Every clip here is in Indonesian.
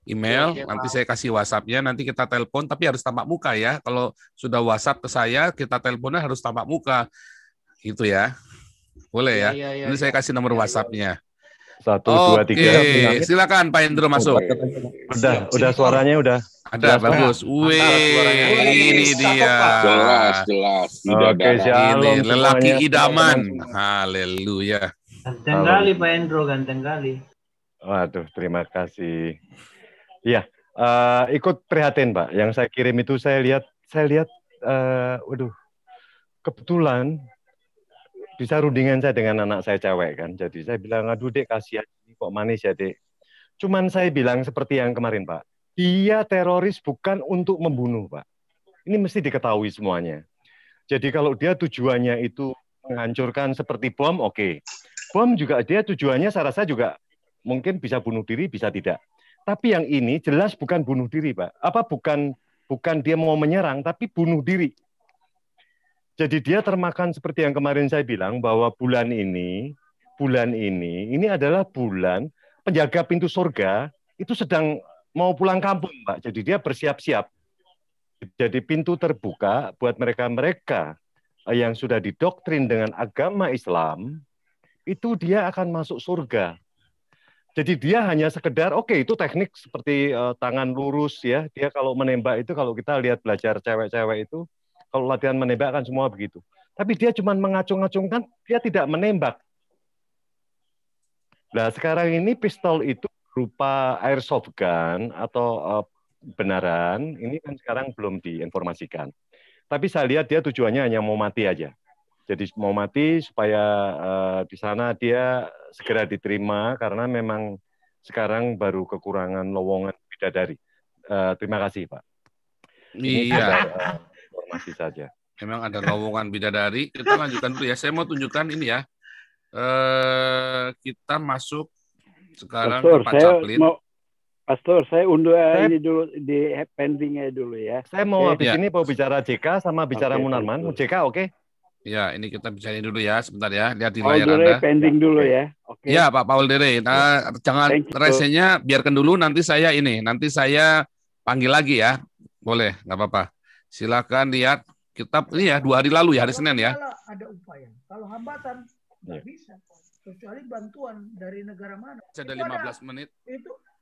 email, Oke, nanti Pak. saya kasih WhatsApp-nya, nanti kita telepon, tapi harus tampak muka ya. Kalau sudah WhatsApp ke saya, kita teleponnya harus tampak muka, gitu ya. Boleh Iya, ya. iya, iya, Nanti iya. saya kasih nomor Iya, iya, iya. WhatsApp-nya. 1, 2, 3. Oke, silakan Pak Hendro masuk. Udah suaranya udah Ada, jelas, Pak. bagus. Wih, ini dia. Jelas. Oke, shalom Ini lelaki semuanya. idaman. Teman-teman. Haleluya. Ganteng Halo. kali Pak Hendro, ganteng kali. Waduh, terima kasih. Iya, ikut prihatin, Pak. Yang saya kirim itu saya lihat, waduh, kebetulan bisa rundingan saya dengan anak saya cewek kan. Jadi saya bilang, aduh dek, kasihan ini kok manis ya dek. Cuman saya bilang seperti yang kemarin Pak, dia teroris bukan untuk membunuh Pak. Ini mesti diketahui semuanya. Jadi kalau dia tujuannya itu menghancurkan seperti bom, oke. Bom juga dia tujuannya saya rasa juga mungkin bisa bunuh diri, bisa tidak. Tapi yang ini jelas bukan bunuh diri Pak. Bukan dia mau menyerang, tapi bunuh diri. Jadi dia termakan seperti yang kemarin saya bilang bahwa bulan ini adalah bulan penjaga pintu surga itu sedang mau pulang kampung, Pak. Jadi dia bersiap-siap. Jadi pintu terbuka buat mereka-mereka yang sudah didoktrin dengan agama Islam, itu dia akan masuk surga. Jadi dia hanya sekedar, oke, itu teknik seperti tangan lurus ya. Dia kalau menembak itu, kalau kita lihat belajar cewek-cewek itu, kalau latihan menembak kan semua begitu. Tapi dia cuma mengacung-acungkan, dia tidak menembak. Nah, sekarang ini pistol itu berupa airsoft gun atau benaran, ini kan sekarang belum diinformasikan. Tapi saya lihat dia tujuannya hanya mau mati aja. Jadi mau mati supaya di sana dia segera diterima, karena memang sekarang baru kekurangan lowongan bidadari. Terima kasih, Pak. Ini Iya. informasi saja. Memang ada lowongan bidadari. Kita lanjutkan dulu ya. Saya mau tunjukkan ini ya. Kita masuk sekarang Pastor, ke Pak Caplin. Pastor, saya undur ini dulu di pendingnya dulu ya. Saya mau habis ini mau bicara JK sama bicara Munarman. JK oke? Ya, ini kita bicarain dulu ya, sebentar ya. Lihat di Paul layar Dere Anda. pending dulu ya. Oke. Ya, Pak Paul Dere. Nah, jangan resenya biarkan dulu, nanti saya panggil lagi ya. Boleh, nggak apa-apa. Silakan lihat kitab ini ya, 2 hari lalu ya, hari Senin ya. Kalau ada upaya, kalau hambatan nggak bisa, kecuali bantuan dari negara mana. Ada 15 menit.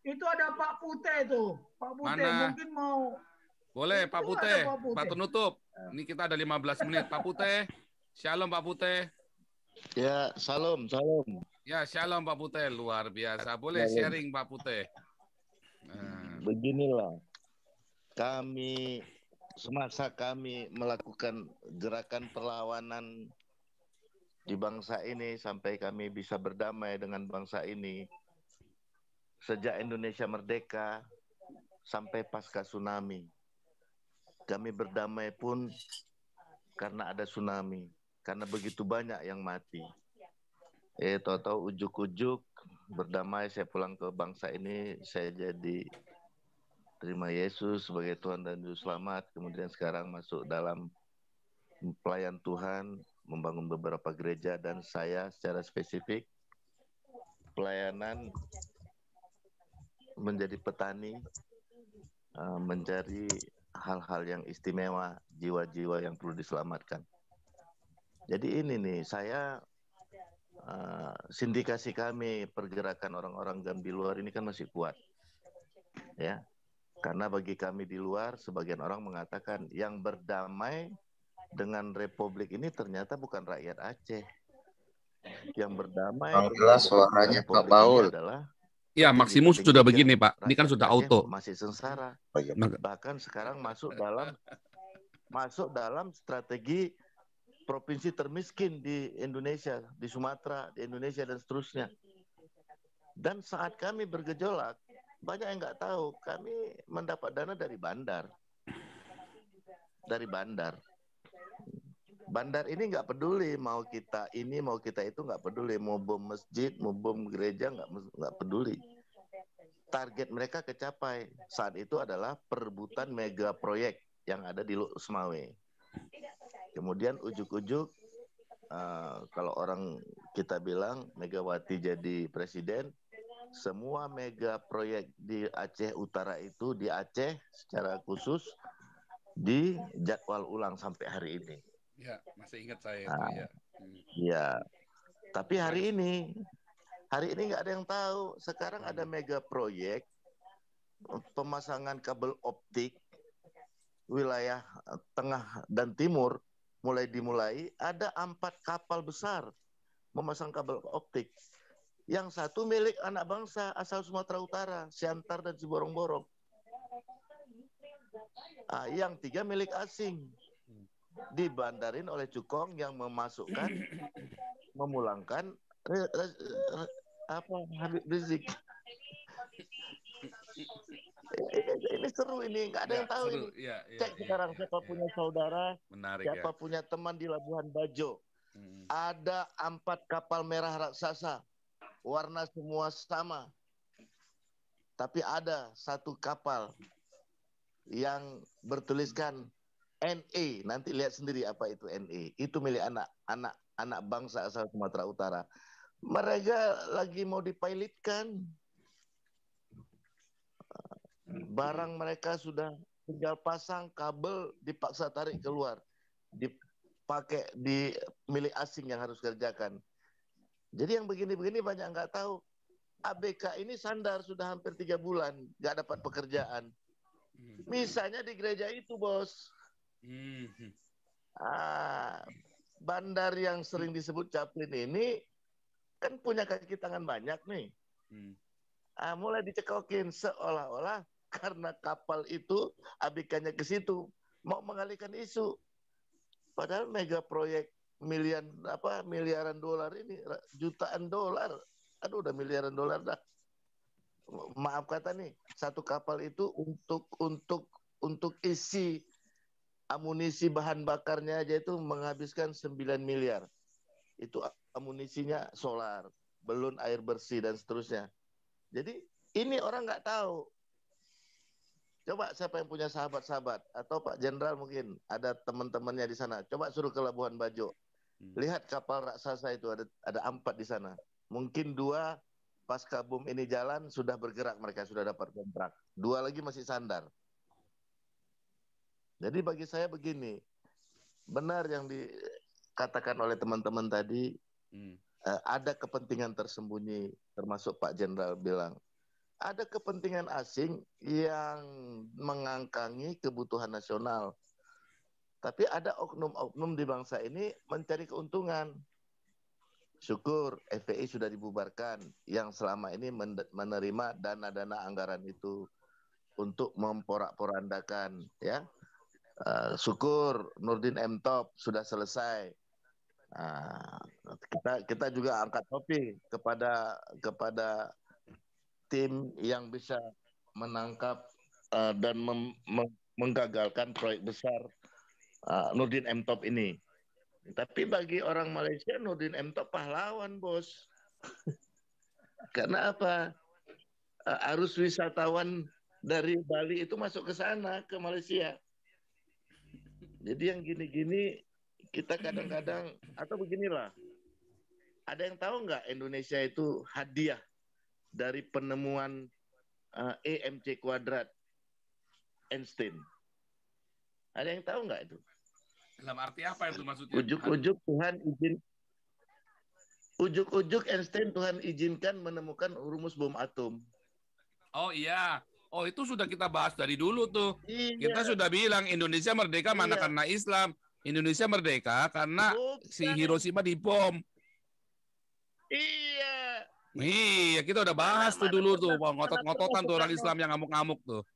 Itu ada Pak Pute itu. Pak Pute mungkin mau. Boleh, Pak Pute. Pak penutup. Ini kita ada 15 menit. Pak Pute. Shalom Pak Pute. Ya, shalom. Ya, shalom Pak Pute. Luar biasa. Boleh sharing Pak Pute. Beginilah. Semasa kami melakukan gerakan perlawanan di bangsa ini sampai kami bisa berdamai dengan bangsa ini. Sejak Indonesia merdeka sampai pasca tsunami. Kami berdamai pun karena ada tsunami. Karena begitu banyak yang mati. Tahu-tahu ujuk-ujuk berdamai, saya pulang ke bangsa ini, saya jadi terima Yesus sebagai Tuhan dan Juru Selamat. Kemudian sekarang masuk dalam pelayan Tuhan, membangun beberapa gereja, dan saya secara spesifik pelayanan menjadi petani, mencari hal-hal yang istimewa, jiwa-jiwa yang perlu diselamatkan. Jadi ini nih, saya sindikasi kami, pergerakan orang-orang Gambi luar ini kan masih kuat. Ya. Karena bagi kami di luar, sebagian orang mengatakan yang berdamai dengan Republik ini ternyata bukan rakyat Aceh. Yang berdamai jelas suaranya Pak Paul adalah ya, maksimum sudah begini Pak. Ini kan sudah auto. Masih sengsara. Bahkan sekarang masuk dalam strategi provinsi termiskin di Indonesia, di Sumatera, di Indonesia dan seterusnya. Dan saat kami bergejolak, banyak yang nggak tahu, kami mendapat dana dari bandar. Bandar ini nggak peduli mau kita ini, mau kita itu, nggak peduli. Mau bom masjid, mau bom gereja, nggak peduli. Target mereka kecapai. Saat itu adalah perebutan mega proyek yang ada di Semawe. Kemudian ujuk-ujuk, kalau orang kita bilang Megawati jadi presiden, semua mega proyek di Aceh Utara itu di Aceh secara khusus dijadwal ulang sampai hari ini. Ya, masih ingat saya itu ya. Ya, tapi hari ini nggak ada yang tahu. Sekarang ada mega proyek pemasangan kabel optik wilayah tengah dan timur dimulai. Ada 4 kapal besar memasang kabel optik. Yang satu milik anak bangsa asal Sumatera Utara, Siantar dan Ciborong-Borong. Yang 3 milik asing. Dibandarin oleh Cukong yang memulangkan Habib Rizik. Ini seru ini, nggak ada yang tahu seru. Ini. Cek sekarang siapa punya saudara, siapa punya teman di Labuhan Bajo. Ada 4 kapal merah raksasa, warna semua sama. Tapi ada 1 kapal yang bertuliskan NE. Nanti lihat sendiri apa itu NE. Itu milik anak bangsa asal Sumatera Utara. Mereka lagi mau dipilotkan. Barang mereka sudah tinggal pasang, kabel dipaksa tarik keluar. Dipakai di milik asing yang harus kerjakan. Jadi yang begini-begini banyak nggak tahu. ABK ini sandar sudah hampir 3 bulan, nggak dapat pekerjaan. Misalnya di gereja itu, Bos. Bandar yang sering disebut Chaplin ini kan punya kaki tangan banyak nih. Mulai dicekokin seolah-olah karena kapal itu ABK-nya ke situ mau mengalihkan isu. Padahal mega proyek miliaran dolar ini, jutaan dolar. Aduh, udah miliaran dolar dah. Maaf kata nih, 1 kapal itu untuk isi amunisi bahan bakarnya aja itu menghabiskan 9 miliar. Itu amunisinya solar, belum air bersih dan seterusnya. Jadi ini orang nggak tahu. Coba siapa yang punya sahabat-sahabat atau Pak Jenderal mungkin ada teman-temannya di sana. Coba suruh ke Labuhan Bajo. Lihat kapal raksasa itu ada 4 di sana. Mungkin 2 pasca boom ini jalan sudah bergerak, mereka sudah dapat kontrak. 2 lagi masih sandar. Jadi bagi saya begini, benar yang dikatakan oleh teman-teman tadi, ada kepentingan tersembunyi, termasuk Pak Jenderal bilang. Ada kepentingan asing yang mengangkangi kebutuhan nasional. Tapi ada oknum-oknum di bangsa ini mencari keuntungan. Syukur FPI sudah dibubarkan yang selama ini menerima dana-dana anggaran itu untuk memporak-porandakan, ya. Syukur Nurdin M. Top sudah selesai. Kita juga angkat topi kepada tim yang bisa menangkap dan menggagalkan proyek besar Nurdin M. Top ini. Tapi bagi orang Malaysia, Nurdin M. Top pahlawan, Bos. Karena apa? Arus wisatawan dari Bali itu masuk ke sana, ke Malaysia. Jadi yang gini-gini kita kadang-kadang, atau beginilah, ada yang tahu nggak Indonesia itu hadiah dari penemuan EMC kuadrat Einstein? Ada yang tahu nggak itu? Dalam arti apa itu maksudnya? Ujuk-ujuk Einstein Tuhan izinkan menemukan rumus bom atom. Oh iya. Oh itu sudah kita bahas dari dulu tuh. Iya. Kita sudah bilang Indonesia merdeka mana karena Islam. Indonesia merdeka karena si Hiroshima dibom. Iya. Iya, kita udah bahas tuh dulu tuh. Ngotot-ngototan tuh orang Islam yang ngamuk-ngamuk tuh.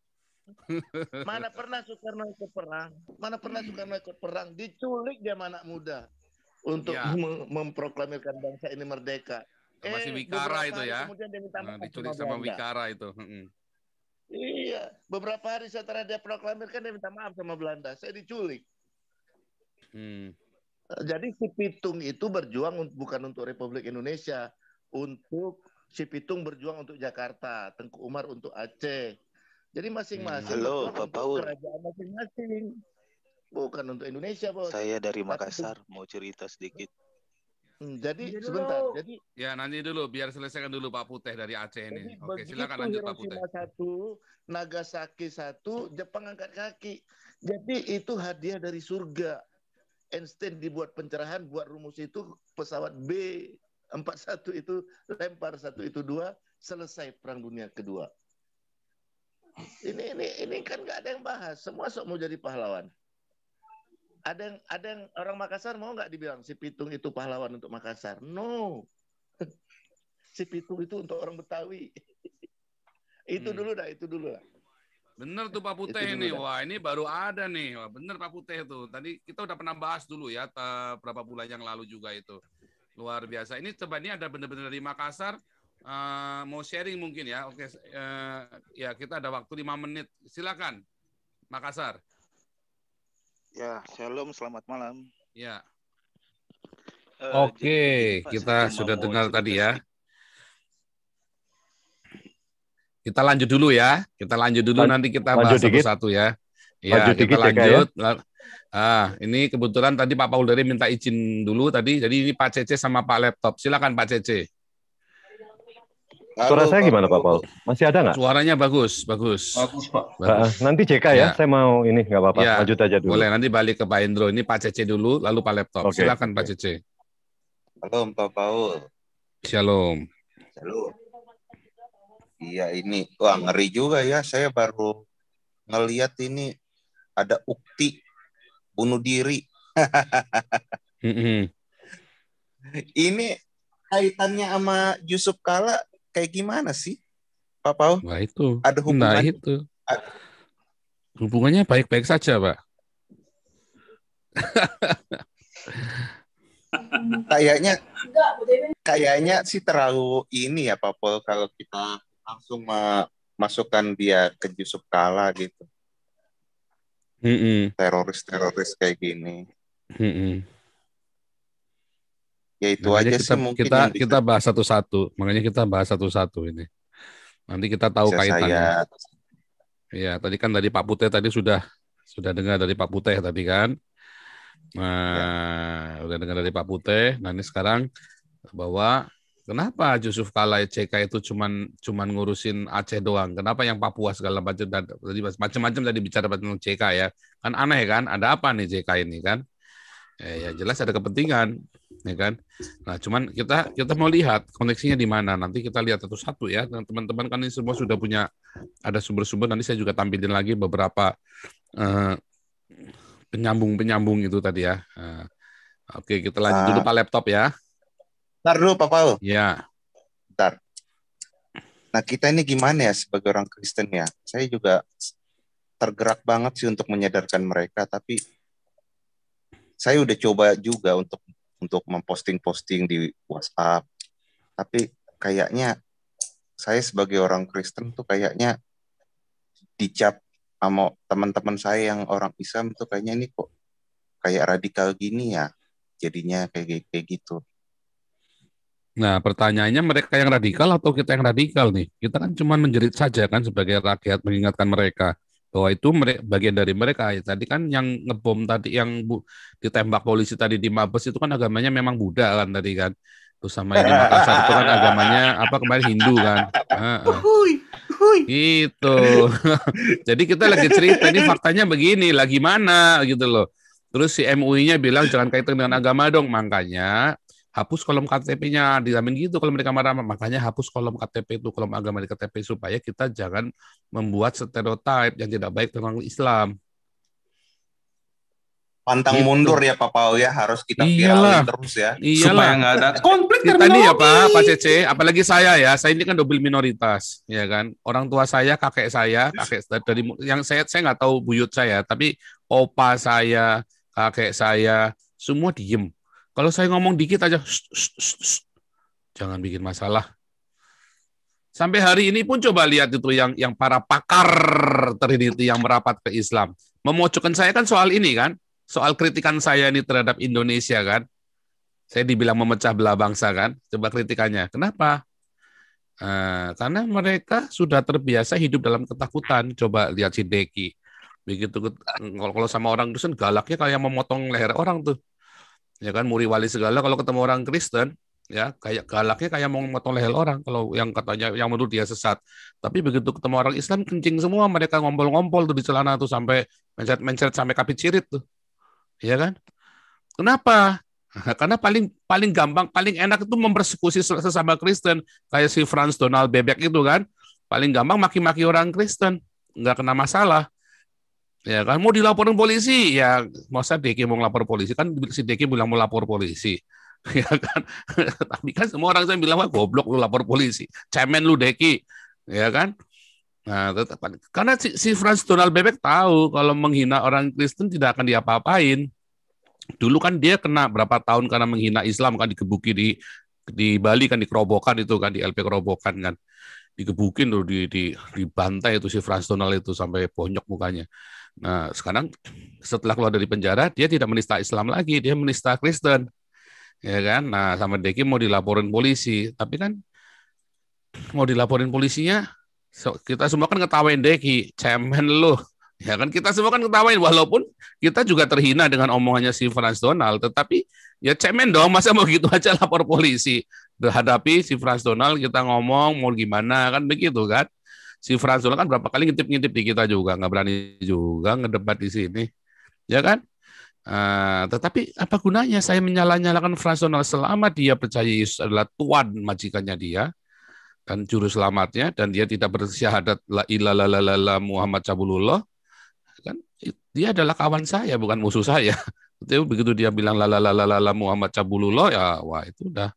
Mana pernah Soekarno ikut perang? Mana pernah Soekarno ikut perang? Diculik dia anak muda untuk memproklamirkan bangsa ini merdeka. Sama si Wikara itu ya. Kemudian dia minta maaf diculik sama Wikara itu. Iya, beberapa hari setelah dia proklamirkan dia minta maaf sama Belanda. Saya diculik. Jadi si Pitung itu berjuang bukan untuk Republik Indonesia, untuk si Pitung berjuang untuk Jakarta, Tengku Umar untuk Aceh. Jadi masing-masing Halo, Pak Paul. Kerajaan masing-masing. Bukan untuk Indonesia, Bos. Saya dari Makassar, mau cerita sedikit. Jadi Nanti sebentar. dulu. Jadi Ya, nanti dulu biar selesaikan dulu Pak Putih dari Aceh ini. Oke, begitu silakan lanjut Pak Putih. Hiroshima 1, Nagasaki 1, Jepang angkat kaki. Jadi itu hadiah dari surga. Einstein dibuat pencerahan, buat rumus itu, pesawat B-41 itu lempar 1 itu 2, selesai Perang Dunia Kedua. Ini kan nggak ada yang bahas. Semua sok mau jadi pahlawan. Ada yang orang Makassar mau nggak dibilang si Pitung itu pahlawan untuk Makassar? No. Si Pitung itu untuk orang Betawi. Itu dulu dah. Bener tuh Pak Putih Itu dulu ini. dah. Wah, ini baru ada nih. Wah, bener Pak Putih itu. Tadi kita udah pernah bahas dulu ya, berapa bulan yang lalu juga itu. Luar biasa. Ini coba ini ada bener-bener dari Makassar. Mau sharing mungkin ya. Oke, ya kita ada waktu 5 menit. Silakan, Makassar. Ya, shalom, selamat malam. Ya. Jadi Oke, begini, Pak, kita saya sudah mau dengar cerita tadi ya. sedikit. Kita lanjut dulu ya. Kita lanjut dulu nanti kita bahas lanjut dikit. satu-satu ya. Ya, Lanjut kita dikit, Ceka, lanjut. Ini kebetulan tadi Pak Paul dari minta izin dulu tadi. Jadi ini Pak Cece sama Pak Laptop. Silakan Pak Cece. Suara saya gimana Pak Paul? Masih ada nggak? Suaranya bagus. Bagus, Pak. Nanti JK ya, saya mau ini nggak apa-apa. Ya, Lanjut aja dulu. boleh, nanti balik ke Pak Indro. Ini Pak Cece dulu, lalu Pak Laptop. Oke, Silakan oke. Pak Cece. Halo, Pak Paul. Shalom. Halo. Iya, ini. Wah, ngeri juga ya. Saya baru ngelihat ini ada ukti bunuh diri. Ini kaitannya sama Yusuf Kala kayak gimana sih, Pak Paul? Wah, itu. Ada hubungan? Nah, itu. Hubungannya baik-baik saja, Pak. Kayaknya sih terlalu ini ya, Pak Paul, kalau kita langsung masukkan dia ke Yusuf Kala gitu. Teroris kayak gini. Ya itu Makanya aja sih mungkin kita bahas satu-satu. Makanya kita bahas satu-satu ini. Nanti kita tahu kaitannya. Ya, tadi kan dari Pak Putih tadi sudah dengar dari Pak Putih tadi kan. Udah dengar dari Pak Putih. Nah, ini sekarang bahwa kenapa Yusuf Kala CK itu cuman ngurusin Aceh doang? Kenapa yang Papua segala macam tadi macam-macam tadi bicara tentang CK ya? Kan aneh kan? Ada apa nih CK ini kan? Ya jelas ada kepentingan, ya kan? Nah, cuman kita mau lihat koneksinya di mana. Nanti kita lihat satu-satu ya. Dan teman-teman kan ini semua sudah punya ada sumber-sumber. Nanti saya juga tampilin lagi beberapa penyambung itu tadi ya. Oke, kita lanjut dulu Pak Laptop ya. Bentar dulu Pak Paul. Ya. Bentar. Nah, kita ini gimana ya sebagai orang Kristen ya? Saya juga tergerak banget sih untuk menyadarkan mereka, tapi saya udah coba juga untuk memposting-posting di WhatsApp. Tapi kayaknya saya sebagai orang Kristen tuh kayaknya dicap sama teman-teman saya yang orang Islam tuh kayaknya ini kok kayak radikal gini ya. Jadinya kayak gitu. Nah, pertanyaannya mereka yang radikal atau kita yang radikal nih? Kita kan cuma menjerit saja kan sebagai rakyat mengingatkan mereka bahwa itu bagian dari mereka. Tadi kan yang ngebom tadi, yang ditembak polisi tadi di Mabes itu kan agamanya memang Buddha kan tadi kan. Terus sama yang di Makassar itu kan agamanya apa kemarin Hindu kan. Gitu. Jadi kita lagi cerita ini faktanya begini, lagi mana gitu loh. Terus si MUI-nya bilang jangan kaitan dengan agama dong, makanya hapus kolom KTP-nya, dijamin gitu kalau mereka marah. Makanya hapus kolom KTP itu, kolom agama di KTP supaya kita jangan membuat stereotip yang tidak baik tentang Islam. Pantang gitu. Mundur ya Pak Paul ya, harus kita viralin terus ya. Supaya nggak ada konflik kita nih ya Pak Cece, apalagi saya ya, saya ini kan double minoritas, ya kan. Orang tua saya, kakek dari yang saya nggak tahu buyut saya, tapi opa saya, kakek saya, semua diem. Kalau saya ngomong dikit aja, jangan bikin masalah. Sampai hari ini pun coba lihat itu yang para pakar Trinity yang merapat ke Islam. Memojokkan saya kan soal ini kan, soal kritikan saya ini terhadap Indonesia kan. Saya dibilang memecah belah bangsa kan, coba kritikannya. Kenapa? Karena mereka sudah terbiasa hidup dalam ketakutan. Coba lihat si Deki. Begitu kalau sama orang Kristen galaknya kayak memotong leher orang tuh. ya kan, muri wali segala. Kalau ketemu orang Kristen, ya kayak galaknya kayak mau motong leher orang kalau yang katanya yang menurut dia sesat. Tapi begitu ketemu orang Islam kencing semua, mereka ngompol-ngompol tuh di celana tuh sampai mencret-mencret sampai kapit cirit tuh, ya kan? Kenapa? Karena paling gampang, paling enak itu mempersekusi sesama Kristen, kayak si Franz Donald Bebek itu kan, paling gampang maki-maki orang Kristen, nggak kena masalah. Ya kan, mau dilaporin polisi, ya masa Deki mau lapor polisi, kan si Deki bilang mau lapor polisi, ya kan. Tapi kan semua orang saya bilang, wah goblok lu lapor polisi, cemen lu Deki, ya kan. Nah, karena si Franz Donald Bebek tahu kalau menghina orang Kristen tidak akan diapa-apain. Dulu kan dia kena berapa tahun karena menghina Islam kan, digebuki di Bali kan, dikerobokan itu kan, di LP Kerobokan kan, digebukin tuh, dibantai itu si Franz Donald itu sampai bonyok mukanya. Nah, sekarang setelah keluar dari penjara, dia tidak menista Islam lagi, dia menista Kristen, ya kan. Nah, sama Deki mau dilaporin polisi, tapi kan mau dilaporin polisinya, kita semua kan ngetawain Deki, cemen lu, ya kan. Kita semua kan ngetawain, walaupun kita juga terhina dengan omongannya si Franz Donald, tetapi ya cemen dong, masa mau gitu aja lapor polisi. Berhadapi si Franz Donald, kita ngomong mau gimana, kan begitu kan. Si Franz Donald kan berapa kali ngintip-ngintip di kita juga, nggak berani juga ngedebat di sini, ya kan? Tetapi apa gunanya saya menyala-nyalakan Franz Donald selama dia percaya Yesus adalah Tuhan majikannya dia dan juru selamatnya, dan dia tidak bersyahadat la ilaha illallah Muhammad Cabulullah, kan? Dia adalah kawan saya, bukan musuh saya. Itu begitu dia bilang la Muhammad Cabulullah, ya wah itu udah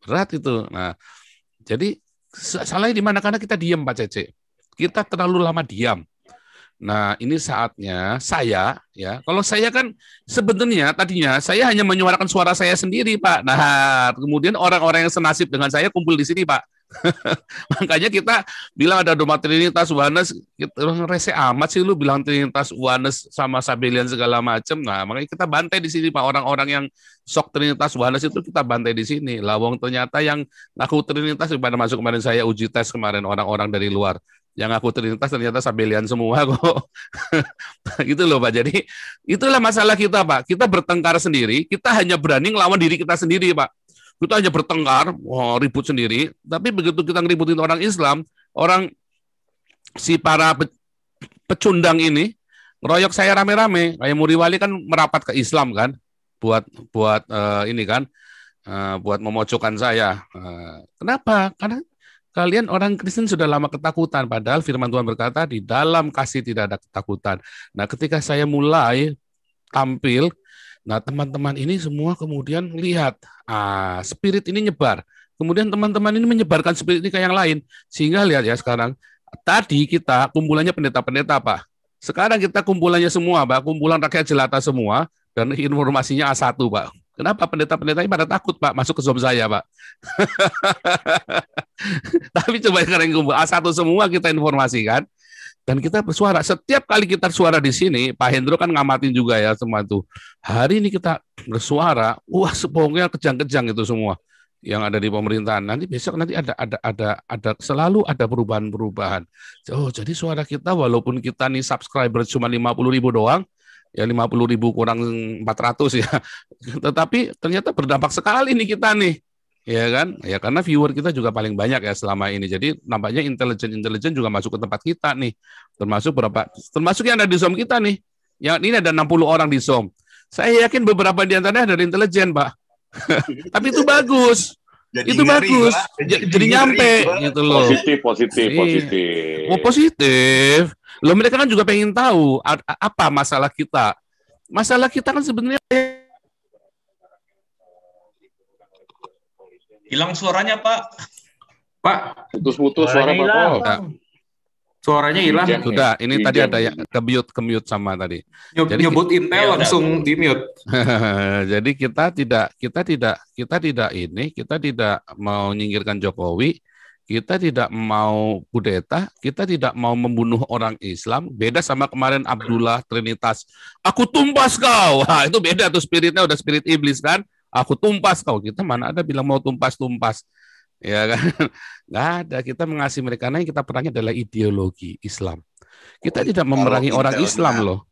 berat itu. Nah, jadi salahnya di mana? Karena kita diam, Pak Cece. Kita terlalu lama diam. Nah, ini saatnya saya, ya, kalau saya kan sebenarnya tadinya saya hanya menyuarakan suara saya sendiri, Pak. Nah, kemudian orang-orang yang senasib dengan saya kumpul di sini, Pak. Makanya kita bilang ada dogma Trinitas, Oneness, rese amat sih lu bilang Trinitas, Oneness sama Sabelian segala macam. Nah, makanya kita bantai di sini, Pak. Orang-orang yang sok Trinitas, Oneness itu kita bantai di sini. Lawang ternyata yang ngaku Trinitas pada masuk kemarin saya uji tes kemarin orang-orang dari luar. Yang aku Trinitas ternyata Sabelian semua kok. Gitu loh, Pak. Jadi itulah masalah kita, Pak. Kita bertengkar sendiri, kita hanya berani ngelawan diri kita sendiri, Pak. Kita hanya bertengkar, ribut sendiri. Tapi begitu kita ngeributin orang Islam, orang si para pecundang ini ngeroyok saya rame-rame. Kayak Muri Wali kan merapat ke Islam kan, buat ini kan, buat memojokkan saya. Kenapa? Karena kalian orang Kristen sudah lama ketakutan, padahal firman Tuhan berkata di dalam kasih tidak ada ketakutan. Nah, ketika saya mulai tampil, nah teman-teman ini semua kemudian lihat, spirit ini nyebar. Kemudian teman-teman ini menyebarkan spirit ini ke yang lain. Sehingga lihat ya sekarang, tadi kita kumpulannya pendeta-pendeta, Pak. Sekarang kita kumpulannya semua, Pak. Kumpulan rakyat jelata semua, dan informasinya A1, Pak. Kenapa pendeta-pendeta ini pada takut, Pak, masuk ke Zoom saya, Pak? Tapi coba sekarang kumpul A1 semua kita informasikan, dan kita bersuara. Setiap kali kita suara di sini, Pak Hendro kan ngamatin juga ya semua itu. Hari ini kita bersuara, wah pokoknya kejang-kejang itu semua yang ada di pemerintahan. Nanti besok nanti ada selalu ada perubahan-perubahan. Oh, jadi suara kita walaupun kita nih subscriber cuma 50.000 doang, ya 50.000 kurang 400 ya. Tetapi ternyata berdampak sekali nih kita nih. Ya kan? Ya karena viewer kita juga paling banyak ya selama ini. Jadi nampaknya intelijen juga masuk ke tempat kita nih. Termasuk yang ada di Zoom kita nih. Yang ini ada 60 orang di Zoom. Saya yakin beberapa di antaranya dari intelijen, Pak. Tapi itu bagus. Itu bagus. Jadi nyampe gitu loh. Positif. Oh, positif. Loh, mereka kan juga pengen tahu apa masalah kita. Masalah kita kan sebenarnya hilang suaranya, Pak. Pak, putus-putus suara Pak. Suaranya hilang. Sudah, ini tadi ada yang ke-mute sama tadi. Nyebut Intel langsung di-mute. Jadi kita tidak mau nyingkirkan Jokowi, kita tidak mau kudeta, kita tidak mau membunuh orang Islam. Beda sama kemarin Abdullah Trinitas. Aku tumpas kau. Wah, itu beda tuh spiritnya, udah spirit iblis kan. Aku tumpas kau. Kita mana ada bilang mau tumpas-tumpas. Ya kan? Nggak ada. Kita mengasihi mereka. Karena yang kita perangi adalah ideologi Islam. Kita tidak memerangi orang Islam loh.